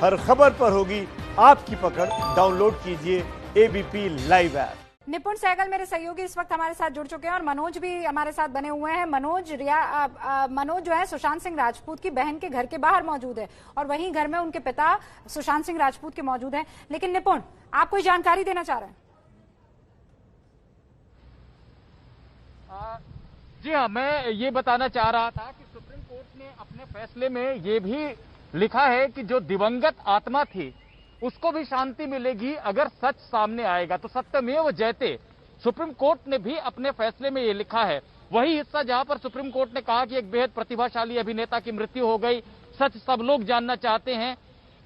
हर खबर पर होगी आपकी पकड़। डाउनलोड कीजिए एबीपी लाइव ऐप। निपुण सहगल मेरे सहयोगी इस वक्त हमारे साथ जुड़ चुके हैं और मनोज भी हमारे साथ बने हुए हैं। मनोज जो है सुशांत सिंह राजपूत की बहन के घर के बाहर मौजूद है और वहीं घर में उनके पिता सुशांत सिंह राजपूत के मौजूद हैं। लेकिन निपुण, आप कोई जानकारी देना चाह रहे हैं? जी हाँ, मैं ये बताना चाह रहा था कि सुप्रीम कोर्ट ने अपने फैसले में ये भी लिखा है कि जो दिवंगत आत्मा थी उसको भी शांति मिलेगी अगर सच सामने आएगा। तो सत्यमेव जयते सुप्रीम कोर्ट ने भी अपने फैसले में ये लिखा है। वही हिस्सा जहां पर सुप्रीम कोर्ट ने कहा कि एक बेहद प्रतिभाशाली अभिनेता की मृत्यु हो गई, सच सब लोग जानना चाहते हैं,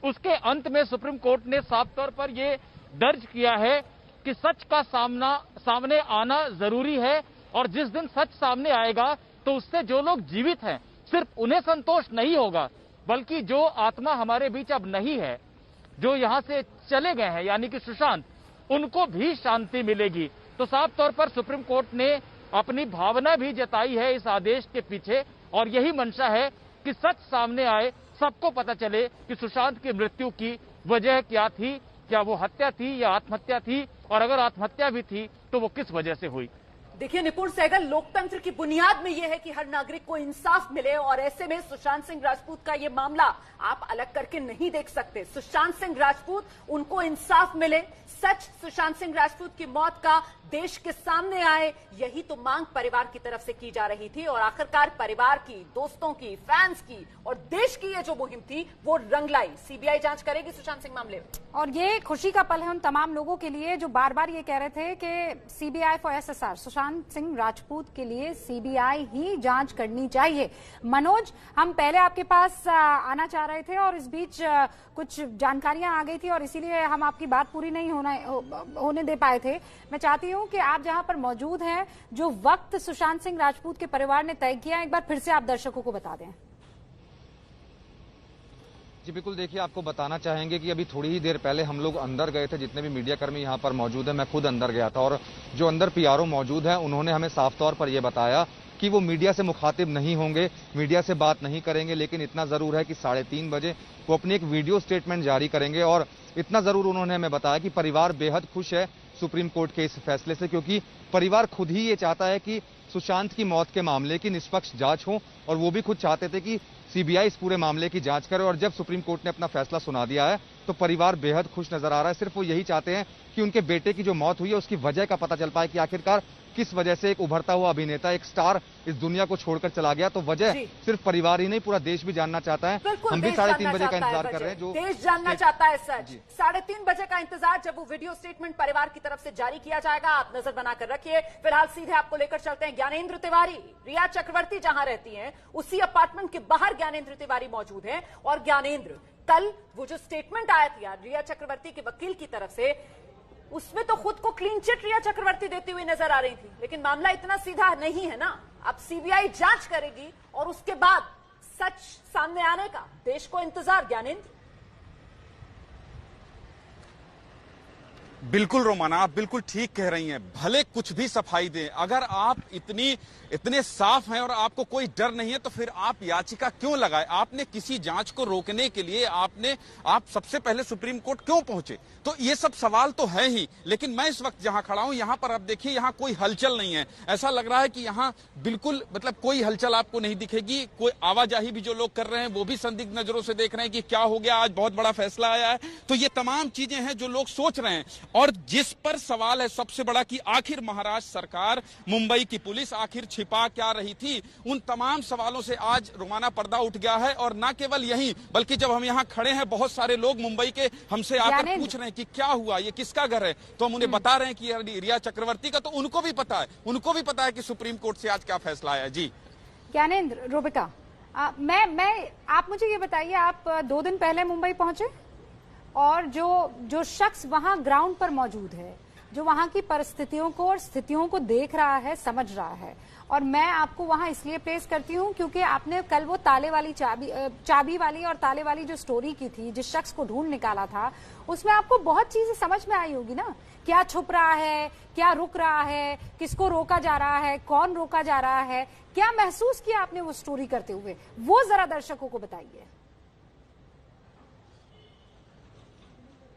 उसके अंत में सुप्रीम कोर्ट ने साफ तौर पर यह दर्ज किया है कि सच का सामने आना जरूरी है और जिस दिन सच सामने आएगा तो उससे जो लोग जीवित हैं सिर्फ उन्हें संतोष नहीं होगा, बल्कि जो आत्मा हमारे बीच अब नहीं है, जो यहां से चले गए हैं यानी कि सुशांत, उनको भी शांति मिलेगी। तो साफ तौर पर सुप्रीम कोर्ट ने अपनी भावना भी जताई है इस आदेश के पीछे और यही मंशा है कि सच सामने आए, सबको पता चले कि सुशांत की मृत्यु की वजह क्या थी, क्या वो हत्या थी या आत्महत्या थी, और अगर आत्महत्या भी थी तो वो किस वजह से हुई। देखिए निपुण सहगल, लोकतंत्र की बुनियाद में यह है कि हर नागरिक को इंसाफ मिले और ऐसे में सुशांत सिंह राजपूत का यह मामला आप अलग करके नहीं देख सकते। सुशांत सिंह राजपूत, उनको इंसाफ मिले, सच सुशांत सिंह राजपूत की मौत का देश के सामने आए, यही तो मांग परिवार की तरफ से की जा रही थी और आखिरकार परिवार की, दोस्तों की, फैंस की और देश की ये जो मुहिम थी वो रंग लाई। सीबीआई जांच करेगी सुशांत सिंह मामले में और ये खुशी का पल है उन तमाम लोगों के लिए जो बार बार ये कह रहे थे कि CBI for SSR, Sushant Singh Rajput के लिए सीबीआई ही जांच करनी चाहिए। मनोज, हम पहले आपके पास आना चाह रहे थे और इस बीच कुछ जानकारियां आ गई थी और इसीलिए हम आपकी बात पूरी नहीं होने दे पाए थे। मैं चाहती हूं कि आप जहां पर मौजूद हैं, जो वक्त सुशांत सिंह राजपूत के परिवार ने तय किया, एक बार फिर से आप दर्शकों को बता दें। जी बिल्कुल, देखिए आपको बताना चाहेंगे कि अभी थोड़ी ही देर पहले हम लोग अंदर गए थे, जितने भी मीडिया कर्मी यहाँ पर मौजूद हैं, मैं खुद अंदर गया था और जो अंदर पीआरओ मौजूद हैं उन्होंने हमें साफ तौर पर यह बताया कि वो मीडिया से मुखातिब नहीं होंगे, मीडिया से बात नहीं करेंगे, लेकिन इतना जरूर है कि 3:30 बजे वो अपनी एक वीडियो स्टेटमेंट जारी करेंगे। और इतना जरूर उन्होंने हमें बताया कि परिवार बेहद खुश है सुप्रीम कोर्ट के इस फैसले से, क्योंकि परिवार खुद ही ये चाहता है कि सुशांत की मौत के मामले की निष्पक्ष जांच हो और वो भी खुद चाहते थे कि सीबीआई इस पूरे मामले की जांच करे। और जब सुप्रीम कोर्ट ने अपना फैसला सुना दिया है तो परिवार बेहद खुश नजर आ रहा है। सिर्फ वो यही चाहते हैं कि उनके बेटे की जो मौत हुई है उसकी वजह का पता चल पाए कि आखिरकार किस वजह से एक उभरता हुआ अभिनेता, एक स्टार इस दुनिया को छोड़कर चला गया। तो वजह सिर्फ परिवार ही नहीं, पूरा देश भी जानना चाहता है। हम भी 3:30 बजे का इंतजार कर रहे हैं, जो देश जानना चाहता है सच। 3:30 बजे का इंतजार, जब वो वीडियो स्टेटमेंट परिवार की तरफ से जारी किया जाएगा, आप नजर बनाकर रखिए। फिलहाल सीधे आपको लेकर चलते हैं ज्ञानेंद्र तिवारी। रिया चक्रवर्ती जहां रहती हैं उसी अपार्टमेंट के बाहर ज्ञानेंद्र तिवारी मौजूद हैं। और ज्ञानेंद्र, कल वो जो स्टेटमेंट आया था रिया चक्रवर्ती के वकील की तरफ से, उसमें तो खुद को क्लीन चिट रिया चक्रवर्ती देती हुई नजर आ रही थी, लेकिन मामला इतना सीधा नहीं है ना। अब सीबीआई जांच करेगी और उसके बाद सच सामने आने का देश को इंतजार। ज्ञानेंद्र, बिल्कुल रोमाना, आप बिल्कुल ठीक कह रही हैं। भले कुछ भी सफाई दें, अगर आप इतने साफ हैं और आपको कोई डर नहीं है तो फिर आप याचिका क्यों लगाए? आपने किसी जांच को रोकने के लिए आप सबसे पहले सुप्रीम कोर्ट क्यों पहुंचे? तो ये सब सवाल तो है ही, लेकिन मैं इस वक्त जहां खड़ा हूं यहां पर आप देखिए, यहां कोई हलचल नहीं है। ऐसा लग रहा है कि यहां बिल्कुल कोई हलचल आपको नहीं दिखेगी। कोई आवाजाही भी जो लोग कर रहे हैं वो भी संदिग्ध नजरों से देख रहे हैं कि क्या हो गया, आज बहुत बड़ा फैसला आया है। तो ये तमाम चीजें हैं जो लोग सोच रहे हैं। और जिस पर सवाल है सबसे बड़ा कि आखिर महाराष्ट्र सरकार, मुंबई की पुलिस आखिर छिपा क्या रही थी, उन तमाम सवालों से आज रोमाना पर्दा उठ गया है। और न केवल यही, बल्कि जब हम यहाँ खड़े हैं बहुत सारे लोग मुंबई के हमसे आकर पूछ रहे हैं कि क्या हुआ, ये किसका घर है, तो हम उन्हें बता रहे हैं कि रिया चक्रवर्ती का। तो उनको भी पता है कि सुप्रीम कोर्ट से आज क्या फैसला आया। जी ज्ञानेंद्र, रूबिका, आप मुझे ये बताइए, आप 2 दिन पहले मुंबई पहुंचे और जो शख्स वहां ग्राउंड पर मौजूद है, जो वहां की परिस्थितियों को और स्थितियों को देख रहा है, समझ रहा है, और मैं आपको वहां इसलिए प्लेस करती हूं क्योंकि आपने कल वो ताले वाली चाबी वाली और ताले वाली जो स्टोरी की थी, जिस शख्स को ढूंढ निकाला था, उसमें आपको बहुत चीजें समझ में आई होगी ना। क्या छुप रहा है, क्या रुक रहा है, किसको रोका जा रहा है, कौन रोका जा रहा है, क्या महसूस किया आपने वो स्टोरी करते हुए, वो जरा दर्शकों को बताइए।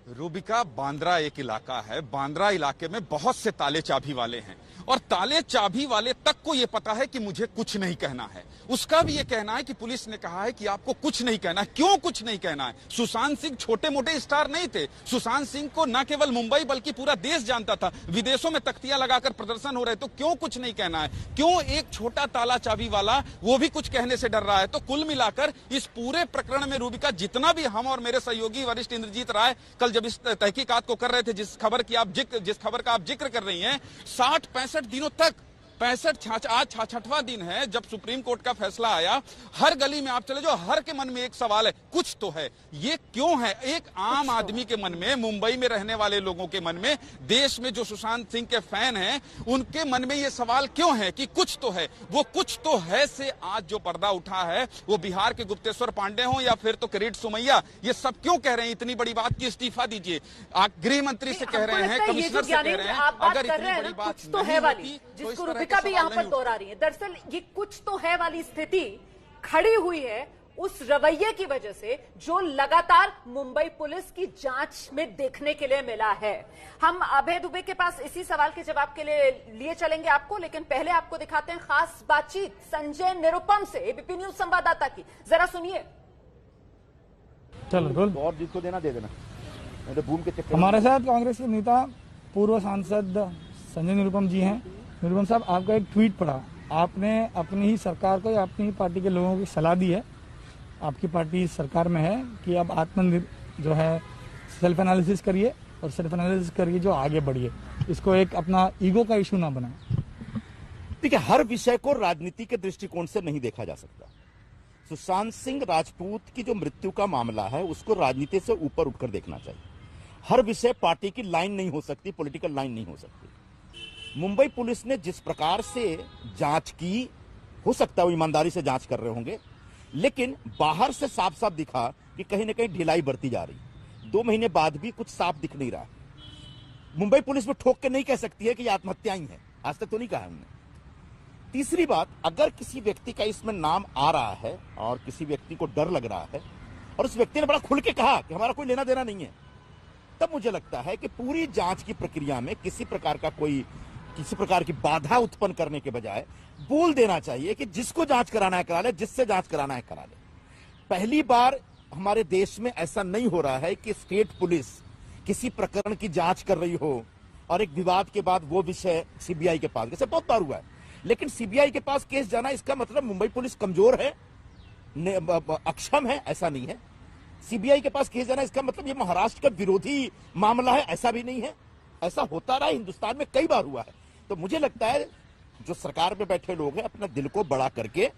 रूबिका, बांद्रा एक इलाका है। बांद्रा इलाके में बहुत से ताले चाबी वाले हैं और ताले चाबी वाले तक को यह पता है कि मुझे कुछ नहीं कहना है। उसका भी यह कहना है कि पुलिस ने कहा है कि आपको कुछ नहीं कहना है। क्यों कुछ नहीं कहना है? सुशांत सिंह छोटे मोटे स्टार नहीं थे। सुशांत सिंह को न केवल मुंबई बल्कि पूरा देश जानता था। विदेशों में तख्तियां लगाकर प्रदर्शन हो रहे, तो क्यों कुछ नहीं कहना है? क्यों एक छोटा ताला चाबी वाला वो भी कुछ कहने से डर रहा है? तो कुल मिलाकर इस पूरे प्रकरण में रूबिका, जितना भी हम और मेरे सहयोगी वरिष्ठ इंद्रजीत राय कल जब इस तहकीकात को कर रहे थे, जिस खबर का आप जिक्र कर रही हैं, 60-65 दिनों तक, 65 आज 66वां दिन है जब सुप्रीम कोर्ट का फैसला आया। हर गली में आप चले जाओ, हर के मन में एक सवाल है, कुछ तो है। ये क्यों है? एक आम आदमी के मन में, मुंबई में रहने वाले लोगों के मन में, देश में जो सुशांत सिंह के फैन हैं उनके मन में ये सवाल क्यों है कि कुछ तो है? वो कुछ तो है से आज जो पर्दा उठा है, वो बिहार के गुप्तेश्वर पांडे हो या फिर तो किरीट सोमैया, ये सब क्यों कह रहे हैं इतनी बड़ी बात की इस्तीफा दीजिए? आप गृह मंत्री से कह रहे हैं, कमिश्नर से कह रहे हैं, अगर इतनी बड़ी बात कुछ तो है वाली, जिसको रूबिका भी यहाँ पर दोहरा रही है। दरअसल ये कुछ तो है वाली स्थिति खड़ी हुई है उस रवैये की वजह से जो लगातार मुंबई पुलिस की जांच में देखने के लिए मिला है। हम अभय दुबे के पास इसी सवाल के जवाब के लिए चलेंगे आपको, लेकिन पहले आपको दिखाते हैं खास बातचीत संजय निरुपम से, एबीपी न्यूज संवाददाता की। जरा सुनिए। चलो रोल। और जिसको देना दे देना। बूम के चक्कर हमारे साथ कांग्रेस के नेता पूर्व सांसद संजय निरुपम जी हैं। निरुपम साहब, आपका एक ट्वीट पढ़ा, आपने अपनी ही सरकार को या अपनी ही पार्टी के लोगों की सलाह दी है, आपकी पार्टी सरकार में है, कि अब जो है सेल्फ एनालिसिस करिए और सेल्फ एनालिसिस करिए जो आगे बढ़िए, इसको एक अपना ईगो का इशू ना बनाए। देखिए, हर विषय को राजनीति के दृष्टिकोण से नहीं देखा जा सकता। सुशांत सिंह राजपूत की जो मृत्यु का मामला है उसको राजनीति से ऊपर उठकर देखना चाहिए। हर विषय पार्टी की लाइन नहीं हो सकती, पॉलिटिकल लाइन नहीं हो सकती। मुंबई पुलिस ने जिस प्रकार से जांच की, हो सकता है वो ईमानदारी से जांच कर रहे होंगे, लेकिन बाहर से साफ साफ दिखा कि कहीं ना कहीं ढिलाई बरती जा रही। 2 महीने बाद भी कुछ साफ दिख नहीं रहा। मुंबई पुलिस में ठोक के नहीं कह सकती है कि ये आत्महत्या ही है, आज तक तो नहीं कहा हमने। तीसरी बात, अगर किसी व्यक्ति का इसमें नाम आ रहा है और किसी व्यक्ति को डर लग रहा है और उस व्यक्ति ने बड़ा खुल के कहा कि हमारा कोई लेना देना नहीं है, तब मुझे लगता है कि पूरी जांच की प्रक्रिया में किसी प्रकार की बाधा उत्पन्न करने के बजाय बोल देना चाहिए कि जिसको जांच कराना है करा ले, जिससे जांच कराना है करा ले। पहली बार हमारे देश में ऐसा नहीं हो रहा है कि स्टेट पुलिस किसी प्रकरण की जांच कर रही हो और एक विवाद के बाद वो विषय सीबीआई के पास, जैसे बहुत बार हुआ है, लेकिन सीबीआई के पास केस जाना इसका मतलब मुंबई पुलिस कमजोर है, अक्षम है, ऐसा नहीं है। सीबीआई के पास केस जाना इसका मतलब ये महाराष्ट्र का विरोधी मामला है, ऐसा भी नहीं है। ऐसा होता रहा, हिंदुस्तान में कई बार हुआ है। तो मुझे लगता है जो सरकार में बैठे लोग हैं अपना दिल को बड़ा करके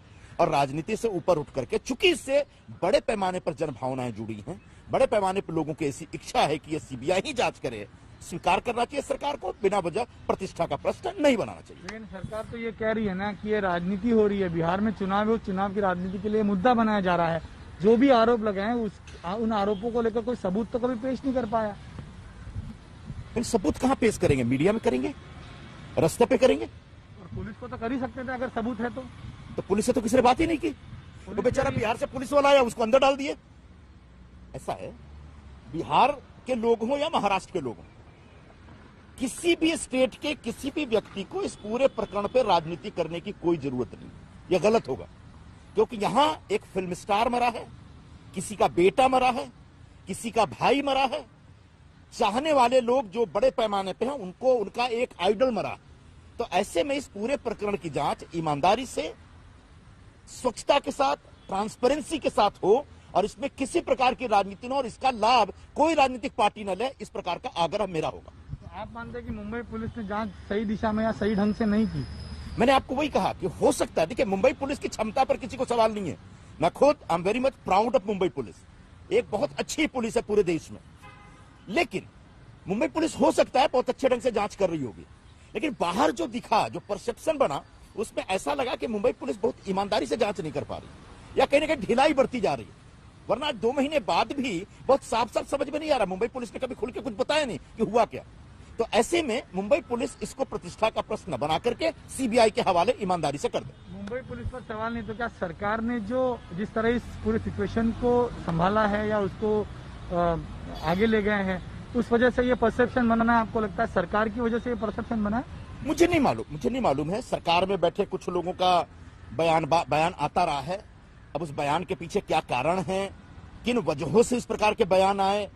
और राजनीति से ऊपर उठ करके, चूंकि इससे बड़े पैमाने पर जनभावनाएं जुड़ी हैं, बड़े पैमाने पर लोगों की ऐसी इच्छा है कि ये सीबीआई ही जांच करे, स्वीकार करना चाहिए सरकार को, बिना वजह प्रतिष्ठा का प्रश्न नहीं बनाना चाहिए। लेकिन सरकार तो ये कह रही है ना कि ये राजनीति हो रही है, बिहार में चुनाव है, उस चुनाव की राजनीति के लिए मुद्दा बनाया जा रहा है। जो भी आरोप लगे हैं उन आरोपों को लेकर कोई सबूत तो कभी पेश नहीं कर पाया। सबूत कहां पेश करेंगे? मीडिया में करेंगे, रास्ते पे करेंगे। और पुलिस को तो कर ही सकते थे अगर सबूत है तो पुलिस से तो किसी ने बात ही नहीं की। वो बेचारा बिहार से पुलिस वाला आया, उसको अंदर डाल दिए। ऐसा है, बिहार के लोग हों या महाराष्ट्र के लोग हों, किसी भी स्टेट के किसी भी व्यक्ति को इस पूरे प्रकरण पर राजनीति करने की कोई जरूरत नहीं। यह गलत होगा, क्योंकि यहां एक फिल्म स्टार मरा है, किसी का बेटा मरा है, किसी का भाई मरा है। चाहने वाले लोग जो बड़े पैमाने पे हैं उनको, उनका एक आइडल मरा। तो ऐसे में इस पूरे प्रकरण की जांच ईमानदारी से, स्वच्छता के साथ, ट्रांसपेरेंसी के साथ हो और इसमें किसी प्रकार की राजनीति न और इसका लाभ कोई राजनीतिक पार्टी न ले, इस प्रकार का आग्रह मेरा होगा। तो आप मानते हैं कि मुंबई पुलिस ने जांच सही दिशा में या सही ढंग से नहीं की? मैंने आपको वही कहा कि हो सकता है, देखिए मुंबई पुलिस की क्षमता पर किसी को सवाल नहीं है। मैं खुद I am very much proud of Mumbai police, एक बहुत अच्छी पुलिस है पूरे देश में। लेकिन मुंबई पुलिस हो सकता है बहुत अच्छे ढंग से जांच कर रही होगी, लेकिन बाहर जो दिखा, जो परसेप्शन बना, उसमें ऐसा लगा कि मुंबई पुलिस बहुत ईमानदारी से जांच नहीं कर पा रही या कहीं ना कहीं ढिलाई बढ़ती जा रही है। वरना 2 महीने बाद भी बहुत साफ साफ समझ में नहीं आ रहा, मुंबई पुलिस ने कभी खुल के कुछ बताया नहीं कि हुआ क्या। तो ऐसे में मुंबई पुलिस इसको प्रतिष्ठा का प्रश्न बना करके सीबीआई के हवाले ईमानदारी से कर दे। मुंबई पुलिस पर सवाल नहीं तो क्या सरकार ने जिस तरह इस पूरे सिचुएशन को संभाला है या उसको आगे ले गए हैं, उस वजह से ये परसेप्शन बना है? आपको लगता है सरकार की वजह से ये परसेप्शन बना है? मुझे नहीं मालूम है। सरकार में बैठे कुछ लोगों का बयान आता रहा है। अब उस बयान के पीछे क्या कारण है, किन वजहों से इस प्रकार के बयान आए,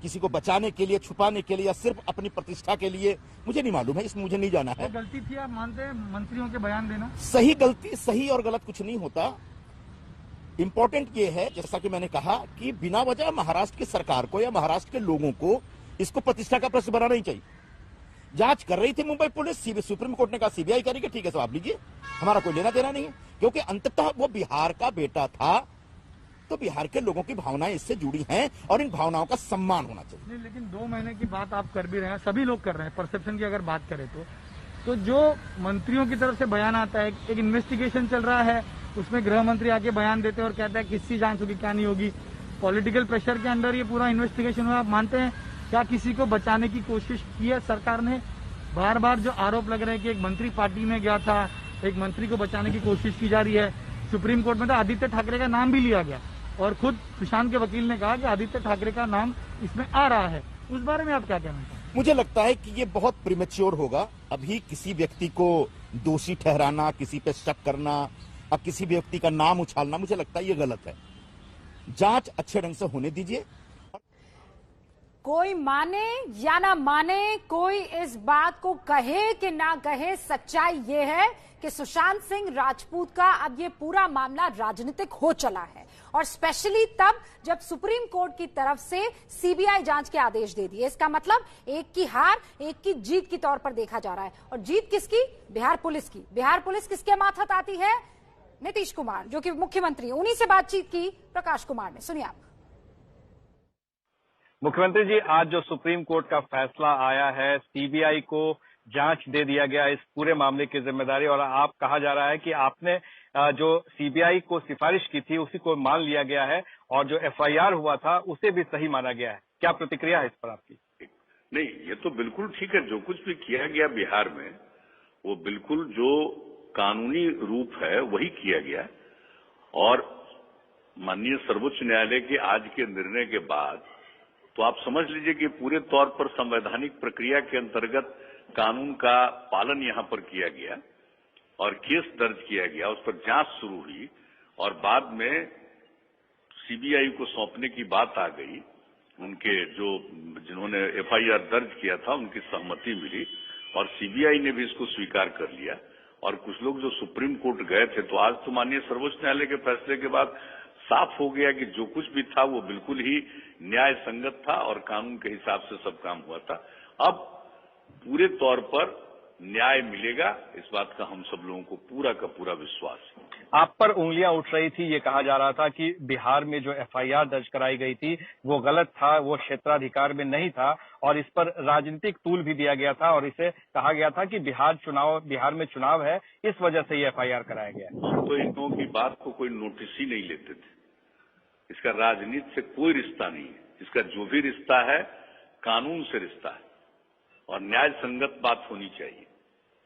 किसी को बचाने के लिए, छुपाने के लिए या सिर्फ अपनी प्रतिष्ठा के लिए, मुझे नहीं मालूम है। इसमें मुझे नहीं जाना है। गलती थी आप मानते हैं मंत्रियों के बयान देना? सही और गलत कुछ नहीं होता। इंपॉर्टेंट ये है, जैसा कि मैंने कहा, कि बिना वजह महाराष्ट्र की सरकार को या महाराष्ट्र के लोगों को इसको प्रतिष्ठा का प्रश्न बनाना नहीं चाहिए। जांच कर रही थी मुंबई पुलिस, सुप्रीम कोर्ट ने कहा सीबीआई करेगी, ठीक है साहब लीजिए, हमारा कोई लेना देना नहीं है, क्योंकि अंततः वो बिहार का बेटा था, तो बिहार के लोगों की भावनाएं इससे जुड़ी हैं और इन भावनाओं का सम्मान होना चाहिए। नहीं, लेकिन 2 महीने की बात आप कर भी रहे हैं, सभी लोग कर रहे हैं। परसेप्शन की अगर बात करें तो जो मंत्रियों की तरफ से बयान आता है, एक इन्वेस्टिगेशन चल रहा है, उसमें गृह मंत्री आके बयान देते हैं और कहता है किसकी जांच होगी क्या नहीं होगी, पॉलिटिकल प्रेशर के अंदर ये पूरा इन्वेस्टिगेशन हुआ। आप मानते हैं क्या किसी को बचाने की कोशिश की है सरकार ने? बार बार जो आरोप लग रहे हैं कि एक मंत्री पार्टी में गया था, एक मंत्री को बचाने की कोशिश की जा रही है। सुप्रीम कोर्ट में तो आदित्य ठाकरे का नाम भी लिया गया और खुद सुशांत के वकील ने कहा कि आदित्य ठाकरे का नाम इसमें आ रहा है। उस बारे में आप क्या कहना चाहते हैं? मुझे लगता है कि ये बहुत प्रीमेच्योर होगा। अभी किसी व्यक्ति को दोषी ठहराना, किसी पे शक करना, अब किसी व्यक्ति का नाम उछालना, मुझे लगता है ये गलत है। जांच अच्छे ढंग से होने दीजिए। कोई माने या ना माने, कोई इस बात को कहे कि ना कहे, सच्चाई ये है कि सुशांत सिंह राजपूत का अब ये पूरा मामला राजनीतिक हो चला है, और स्पेशली तब जब सुप्रीम कोर्ट की तरफ से सीबीआई जांच के आदेश दे दिए। इसका मतलब एक की हार एक की जीत के तौर पर देखा जा रहा है। और जीत किसकी? बिहार पुलिस की। बिहार पुलिस किसके माथत आती है? नीतीश कुमार, जो कि मुख्यमंत्री, उन्हीं से बातचीत की प्रकाश कुमार ने। सुनिए आप। मुख्यमंत्री जी, आज जो सुप्रीम कोर्ट का फैसला आया है, सीबीआई को जांच दे दिया गया इस पूरे मामले की जिम्मेदारी, और आप कहा जा रहा है कि आपने जो सीबीआई को सिफारिश की थी उसी को मान लिया गया है और जो एफआईआर हुआ था उसे भी सही माना गया है। क्या प्रतिक्रिया है इस पर आपकी? नहीं, ये तो बिल्कुल ठीक है। जो कुछ भी किया गया बिहार में वो बिल्कुल जो कानूनी रूप है वही किया गया, और माननीय सर्वोच्च न्यायालय के आज के निर्णय के बाद तो आप समझ लीजिए कि पूरे तौर पर संवैधानिक प्रक्रिया के अंतर्गत कानून का पालन यहां पर किया गया और केस दर्ज किया गया, उस पर जांच शुरू हुई और बाद में सीबीआई को सौंपने की बात आ गई। उनके जिन्होंने एफआईआर दर्ज किया था उनकी सहमति मिली और सीबीआई ने भी इसको स्वीकार कर लिया। और कुछ लोग जो सुप्रीम कोर्ट गए थे, तो आज तो माननीय सर्वोच्च न्यायालय के फैसले के बाद साफ हो गया कि जो कुछ भी था वो बिल्कुल ही न्याय संगत था और कानून के हिसाब से सब काम हुआ था। अब पूरे तौर पर न्याय मिलेगा, इस बात का हम सब लोगों को पूरा का पूरा विश्वास है। आप पर उंगलियां उठ रही थी, ये कहा जा रहा था कि बिहार में जो एफआईआर दर्ज कराई गई थी वो गलत था, वो क्षेत्राधिकार में नहीं था और इस पर राजनीतिक तूल भी दिया गया था और इसे कहा गया था कि बिहार में चुनाव है, इस वजह से ये एफआईआर कराया गया। तो इन लोगों की बात को कोई नोटिस ही नहीं लेते थे। इसका राजनीति से कोई रिश्ता नहीं है। इसका जो भी रिश्ता है कानून से रिश्ता है और न्याय संगत बात होनी चाहिए।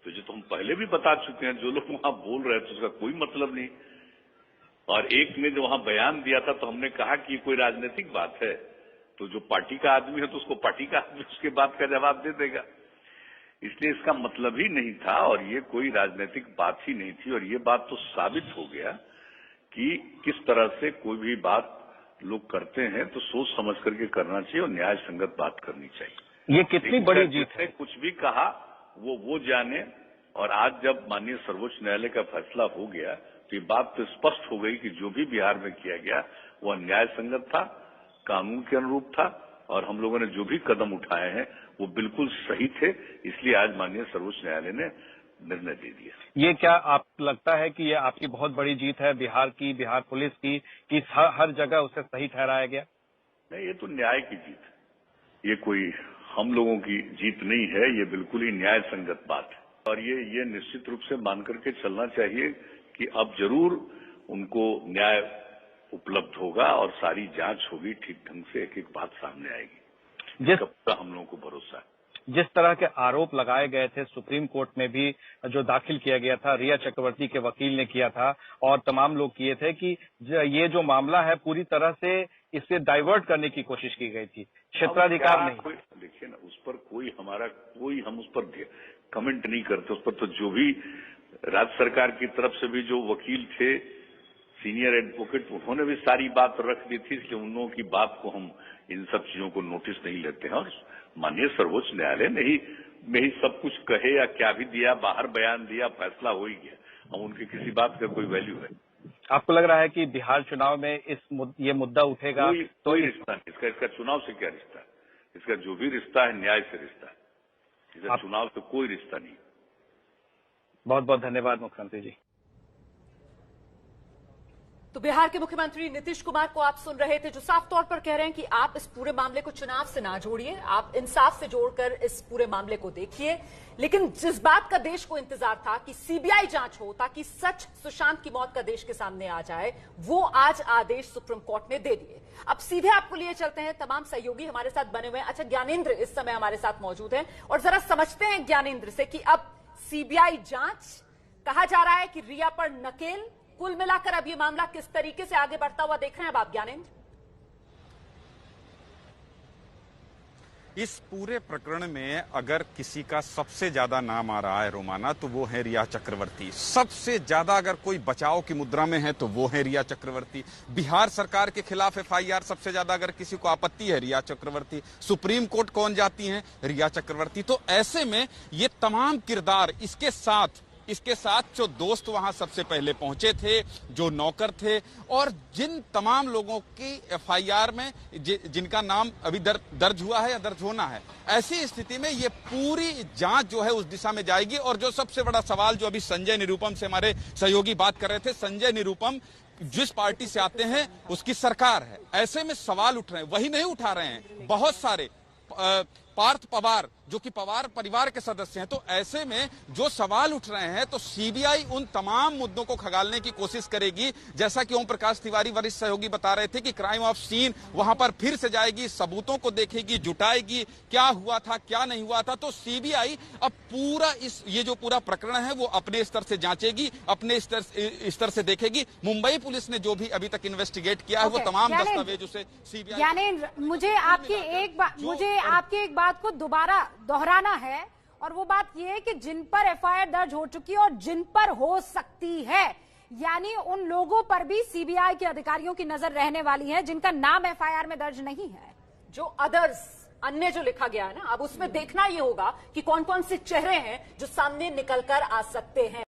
तो जो तो हम पहले भी बता चुके हैं, जो लोग वहां बोल रहे थे उसका कोई मतलब नहीं। और एक ने जो वहां बयान दिया था तो हमने कहा कि कोई राजनीतिक बात है, तो जो पार्टी का आदमी है तो उसको पार्टी का आदमी उसके बात का जवाब दे देगा। इसलिए इसका मतलब ही नहीं था और ये कोई राजनीतिक बात ही नहीं थी। और ये बात तो साबित हो गया कि किस तरह से कोई भी बात लोग करते हैं तो सोच समझ करके करना चाहिए और न्याय संगत बात करनी चाहिए। ये कितनी बड़ी जीत है? कुछ भी कहा वो जाने। और आज जब माननीय सर्वोच्च न्यायालय का फैसला हो गया तो ये बात तो स्पष्ट हो गई कि जो भी बिहार में किया गया वह न्याय संगत था, कानून के अनुरूप था और हम लोगों ने जो भी कदम उठाए हैं वो बिल्कुल सही थे। इसलिए आज माननीय सर्वोच्च न्यायालय ने निर्णय दे दिया। ये क्या आप लगता है कि ये आपकी बहुत बड़ी जीत है बिहार की, बिहार पुलिस की, कि हर जगह उसे सही ठहराया गया? नहीं, ये तो न्याय की जीत है। ये कोई हम लोगों की जीत नहीं है, ये बिल्कुल ही न्याय संगत बात है। और ये निश्चित रूप से मान करके चलना चाहिए कि अब जरूर उनको न्याय उपलब्ध होगा और सारी जांच होगी, ठीक ढंग से एक एक बात सामने आएगी, जिसका हम लोगों को भरोसा है। जिस तरह के आरोप लगाए गए थे सुप्रीम कोर्ट में भी जो दाखिल किया गया था, रिया चक्रवर्ती के वकील ने किया था और तमाम लोग किए थे कि ये जो मामला है पूरी तरह से इसे डाइवर्ट करने की कोशिश की गई थी, क्षेत्राधिकार नहीं। देखिए ना, उस पर हम उस पर कमेंट नहीं करते। उस पर तो जो भी राज्य सरकार की तरफ से भी जो वकील थे, सीनियर एडवोकेट, उन्होंने भी सारी बात रख दी थी, इसलिए उन लोगों की बात को हम इन सब चीजों को नोटिस नहीं लेते हैं। और माननीय सर्वोच्च न्यायालय ने ही सब कुछ कहे या क्या भी दिया, बाहर बयान दिया, फैसला हो ही गया। अब उनकी किसी बात का कोई वैल्यू है? आपको लग रहा है कि बिहार चुनाव में ये मुद्दा उठेगा? कोई रिश्ता नहीं इसका चुनाव से क्या रिश्ता है? इसका जो भी रिश्ता है न्याय से रिश्ता है, इसका चुनाव से कोई रिश्ता नहीं। बहुत बहुत धन्यवाद मुख्यमंत्री जी। तो बिहार के मुख्यमंत्री नीतीश कुमार को आप सुन रहे थे, जो साफ तौर पर कह रहे हैं कि आप इस पूरे मामले को चुनाव से ना जोड़िए, आप इंसाफ से जोड़कर इस पूरे मामले को देखिए। लेकिन जिस बात का देश को इंतजार था कि सीबीआई जांच हो ताकि सच सुशांत की मौत का देश के सामने आ जाए, वो आज आदेश सुप्रीम कोर्ट ने दे दिए। अब सीधे आपको लिए चलते हैं, तमाम सहयोगी हमारे साथ बने हुए हैं। अच्छा, ज्ञानेंद्र इस समय हमारे साथ मौजूद हैं और जरा समझते हैं ज्ञानेंद्र से कि अब सीबीआई जांच, कहा जा रहा है कि रिया पर नकेल, कुल मिलाकर अब ये मामला किस तरीके से आगे बढ़ता हुआ देख रहे हैं अब आप ज्ञानेंद्र? इस पूरे प्रकरण में अगर किसी का सबसे ज्यादा नाम आ रहा है रोमाना, तो वो है रिया चक्रवर्ती। सबसे ज्यादा अगर कोई बचाव की मुद्रा में है तो वो है रिया चक्रवर्ती। बिहार सरकार के खिलाफ एफआईआर सबसे ज्यादा अगर किसी को आपत्ति है, रिया चक्रवर्ती। सुप्रीम कोर्ट कौन जाती है? रिया चक्रवर्ती। तो ऐसे में ये तमाम किरदार, इसके साथ जो दोस्त वहां सबसे पहले पहुंचे थे, जो नौकर थे, और जिन तमाम लोगों की एफआईआर में जिनका नाम अभी दर्ज हुआ है या दर्ज होना है, ऐसी स्थिति में ये पूरी जांच जो है उस दिशा में जाएगी। और जो सबसे बड़ा सवाल जो अभी संजय निरुपम से हमारे सहयोगी बात कर रहे थे, संजय निरुपम जिस पार्टी से आते हैं उसकी सरकार है, ऐसे में सवाल उठ रहे हैं, वही नहीं उठा रहे हैं बहुत सारे, पार्थ पवार जो कि पवार परिवार के सदस्य हैं। तो ऐसे में जो सवाल उठ रहे हैं, तो सीबीआई उन तमाम मुद्दों को खंगालने की कोशिश करेगी। जैसा कि ओम प्रकाश तिवारी वरिष्ठ सहयोगी बता रहे थे कि क्राइम ऑफ सीन वहां पर फिर से जाएगी, सबूतों को देखेगी, जुटाएगी, क्या हुआ था क्या नहीं हुआ था। तो सीबीआई अब पूरा ये जो पूरा प्रकरण है वो अपने स्तर से जांचेगी, अपने स्तर से देखेगी। मुंबई पुलिस ने जो भी अभी तक इन्वेस्टिगेट किया है वो तमाम दस्तावेज उसे सीबीआई। ज्ञानेंद्र, मुझे आपकी एक बात को दोबारा दोहराना है, और वो बात ये है कि जिन पर एफआईआर दर्ज हो चुकी है और जिन पर हो सकती है, यानी उन लोगों पर भी सीबीआई के अधिकारियों की नजर रहने वाली है जिनका नाम एफआईआर में दर्ज नहीं है। जो अदर्स, अन्य जो लिखा गया है ना, अब उसमें देखना ये होगा कि कौन कौन से चेहरे हैं जो सामने निकल कर आ सकते हैं।